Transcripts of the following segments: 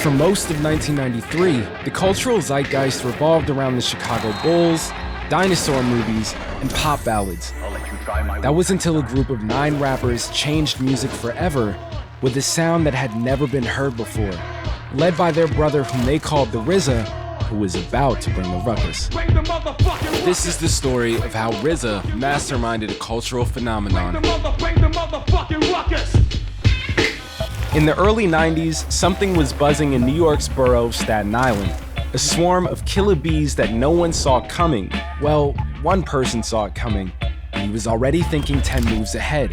For most of 1993, the cultural zeitgeist revolved around the Chicago Bulls, dinosaur movies, and pop ballads. That was until a group of 9 rappers changed music forever with a sound that had never been heard before, led by their brother whom they called the RZA, who was about to bring the ruckus. This is the story of how RZA masterminded a cultural phenomenon. In the early 90s, something was buzzing in New York's borough of Staten Island. A swarm of killer bees that no one saw coming. Well, one person saw it coming, and he was already thinking 10 moves ahead.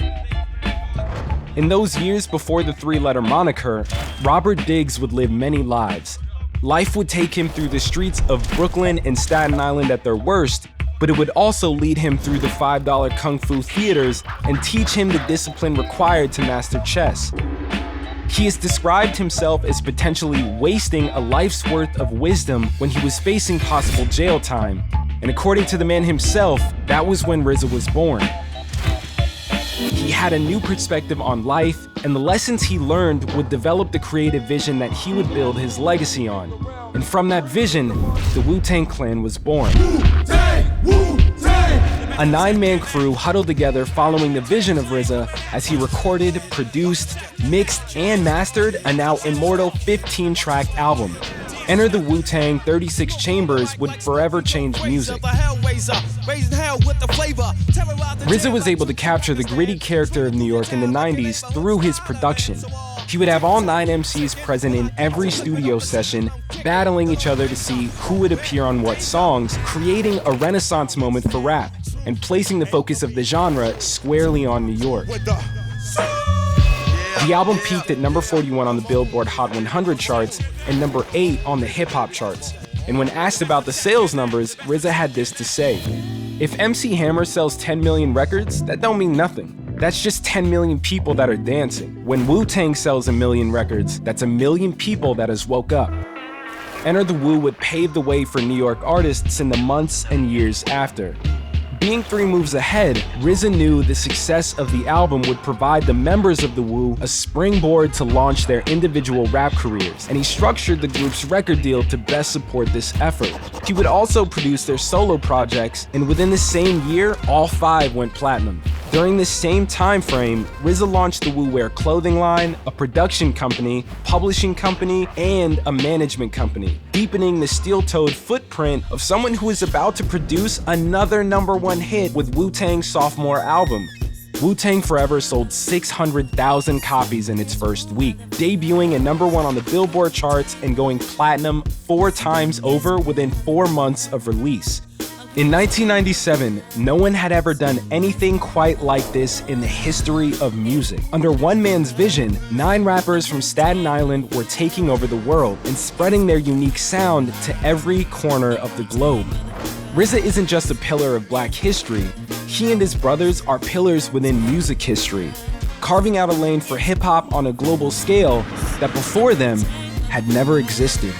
In those years before the 3-letter moniker, Robert Diggs would live many lives. Life would take him through the streets of Brooklyn and Staten Island at their worst, but it would also lead him through the $5 kung fu theaters and teach him the discipline required to master chess. He has described himself as potentially wasting a life's worth of wisdom when he was facing possible jail time. And according to the man himself, that was when RZA was born. He had a new perspective on life, and the lessons he learned would develop the creative vision that he would build his legacy on. And from that vision, the Wu-Tang Clan was born. A 9-man crew huddled together following the vision of RZA as he recorded, produced, mixed, and mastered a now immortal 15-track album. Enter the Wu-Tang 36 Chambers would forever change music. RZA was able to capture the gritty character of New York in the 90s through his production. He would have all 9 MCs present in every studio session, battling each other to see who would appear on what songs, creating a renaissance moment for rap, and placing the focus of the genre squarely on New York. The album peaked at number 41 on the Billboard Hot 100 charts and number 8 on the hip-hop charts. And when asked about the sales numbers, RZA had this to say: "If MC Hammer sells 10 million records, that don't mean nothing. That's just 10 million people that are dancing. When Wu-Tang sells 1 million records, that's 1 million people that has woke up." Enter the Wu would pave the way for New York artists in the months and years after. Being 3 moves ahead, RZA knew the success of the album would provide the members of the Wu a springboard to launch their individual rap careers, and he structured the group's record deal to best support this effort. He would also produce their solo projects, and within the same year, all 5 went platinum. During this same time frame, RZA launched the Wu Wear clothing line, a production company, publishing company, and a management company, deepening the steel-toed footprint of someone who is about to produce another #1 hit with Wu-Tang's sophomore album. Wu-Tang Forever sold 600,000 copies in its first week, debuting at #1 on the Billboard charts and going platinum 4 times over within 4 months of release. In 1997, no one had ever done anything quite like this in the history of music. Under one man's vision, 9 rappers from Staten Island were taking over the world and spreading their unique sound to every corner of the globe. RZA isn't just a pillar of black history, he and his brothers are pillars within music history, carving out a lane for hip-hop on a global scale that before them had never existed.